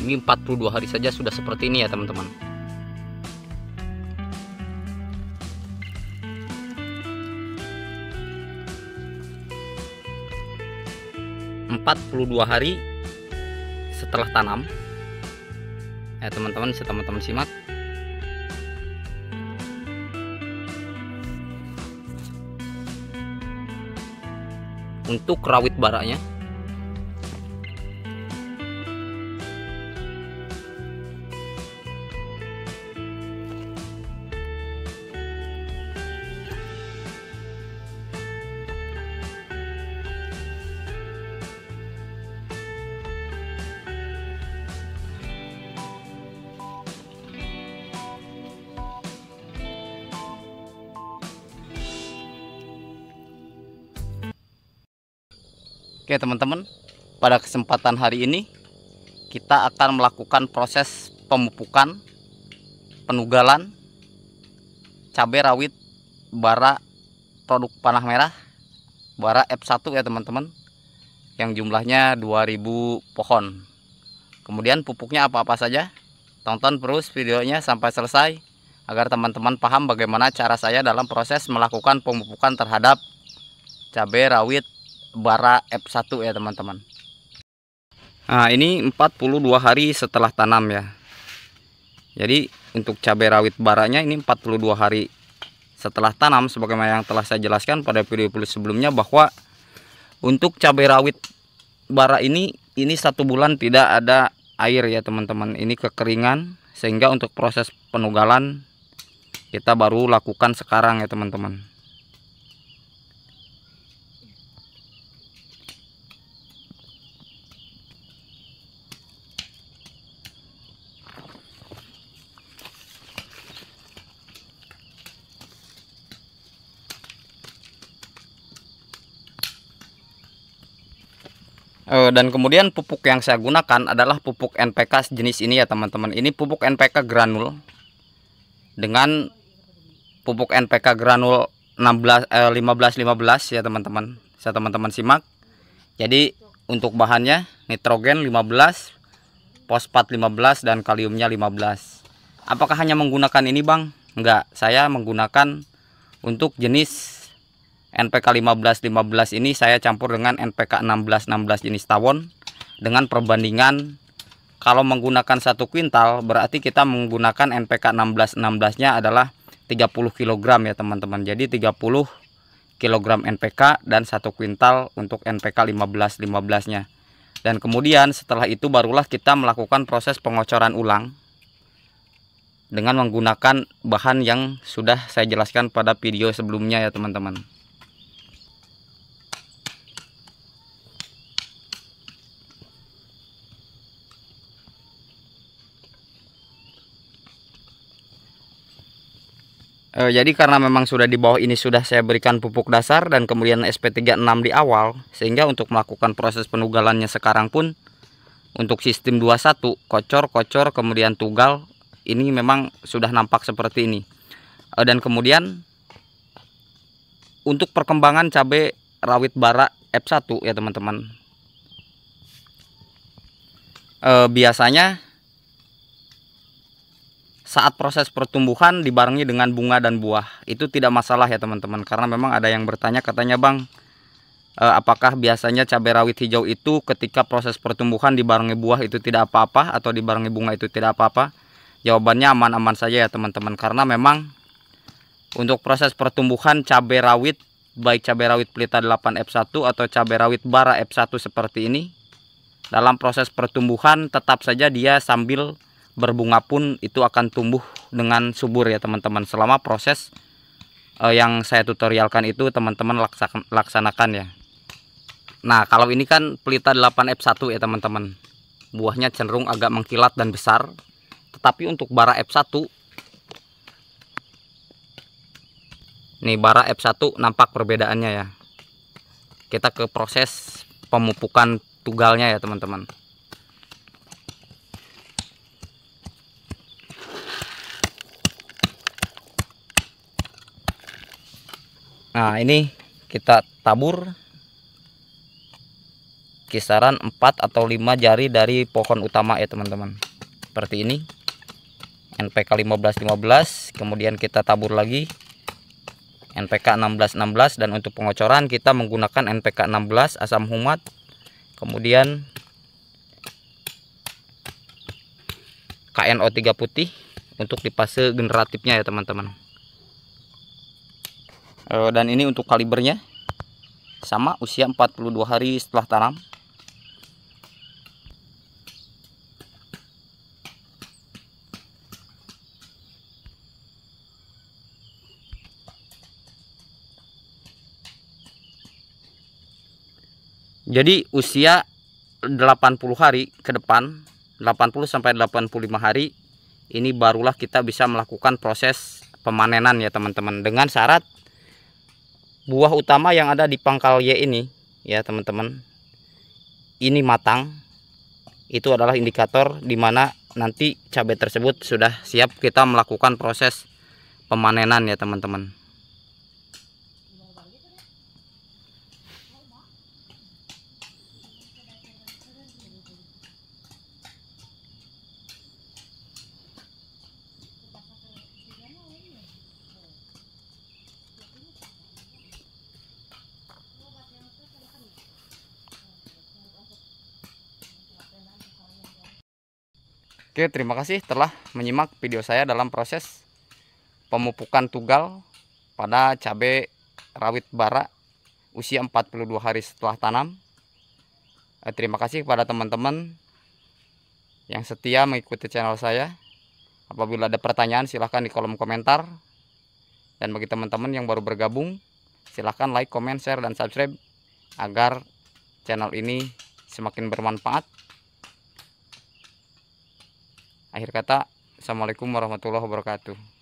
Ini 42 hari saja sudah seperti ini ya teman-teman. ...42 hari setelah tanam ya teman-teman, teman-teman simak. Untuk rawit baranya oke teman-teman, pada kesempatan hari ini kita akan melakukan proses pemupukan, penugalan cabai rawit bara produk panah merah bara F1 ya teman-teman, yang jumlahnya 2000 pohon. Kemudian pupuknya apa-apa saja, tonton terus videonya sampai selesai agar teman-teman paham bagaimana cara saya dalam proses melakukan pemupukan terhadap cabai rawit bara F1 ya teman-teman. Nah, ini 42 hari setelah tanam ya. Jadi untuk cabai rawit baranya ini 42 hari setelah tanam, sebagaimana yang telah saya jelaskan pada video sebelumnya, bahwa untuk cabai rawit bara ini 1 bulan tidak ada air ya teman-teman. Ini kekeringan, sehingga untuk proses penugalan kita baru lakukan sekarang ya teman-teman. Dan kemudian pupuk yang saya gunakan adalah pupuk NPK jenis ini ya teman-teman. Ini pupuk NPK granul dengan pupuk NPK granul 15-15 ya teman-teman. Saya teman-teman simak. Jadi untuk bahannya nitrogen 15, fosfat 15, dan kaliumnya 15. Apakah hanya menggunakan ini bang? Enggak, saya menggunakan untuk jenis NPK 15-15 ini saya campur dengan NPK 16-16 jenis tawon, dengan perbandingan kalau menggunakan 1 kuintal berarti kita menggunakan NPK 16-16 nya adalah 30 kg ya teman-teman. Jadi 30 kg NPK dan 1 kuintal untuk NPK 15-15 nya. Dan kemudian setelah itu barulah kita melakukan proses pengocoran ulang dengan menggunakan bahan yang sudah saya jelaskan pada video sebelumnya ya teman-teman. Jadi karena memang sudah di bawah ini sudah saya berikan pupuk dasar dan kemudian SP36 di awal, sehingga untuk melakukan proses penugalannya sekarang pun untuk sistem 21 kocor kemudian tugal ini memang sudah nampak seperti ini. Dan kemudian untuk perkembangan cabai rawit bara F1 ya teman-teman, biasanya saat proses pertumbuhan dibarengi dengan bunga dan buah itu tidak masalah ya teman-teman, karena memang ada yang bertanya katanya bang, apakah biasanya cabai rawit hijau itu ketika proses pertumbuhan dibarengi buah itu tidak apa-apa atau dibarengi bunga itu tidak apa-apa? Jawabannya aman-aman saja ya teman-teman, karena memang untuk proses pertumbuhan cabai rawit, baik cabai rawit pelita 8 F1 atau cabai rawit bara F1 seperti ini, dalam proses pertumbuhan tetap saja dia sambil berbunga pun itu akan tumbuh dengan subur ya teman-teman, selama proses yang saya tutorialkan itu teman-teman laksanakan ya. Nah kalau ini kan pelita 8 F1 ya teman-teman, buahnya cenderung agak mengkilat dan besar. Tetapi untuk bara F1, nih bara F1 nampak perbedaannya ya. Kita ke proses pemupukan tugalnya ya teman-teman. Nah ini kita tabur kisaran 4 atau 5 jari dari pohon utama ya teman-teman. Seperti ini. NPK 15-15, kemudian kita tabur lagi NPK 16-16, dan untuk pengocoran kita menggunakan NPK 16 asam humat, kemudian KNO 3 putih untuk di fase generatifnya ya teman-teman. Dan ini untuk kalibernya sama, usia 42 hari setelah tanam. Jadi usia 80 hari ke depan, 80 sampai 85 hari ini barulah kita bisa melakukan proses pemanenan ya teman-teman, dengan syarat buah utama yang ada di pangkal Y ini ya teman-teman, ini matang. Itu adalah indikator dimana nanti cabai tersebut sudah siap kita melakukan proses pemanenan ya teman-teman. Oke, terima kasih telah menyimak video saya dalam proses pemupukan tugal pada cabai rawit bara usia 42 hari setelah tanam. Terima kasih kepada teman-teman yang setia mengikuti channel saya. Apabila ada pertanyaan silahkan di kolom komentar. Dan bagi teman-teman yang baru bergabung, silahkan like, comment, share, dan subscribe agar channel ini semakin bermanfaat. Akhir kata, assalamualaikum warahmatullahi wabarakatuh.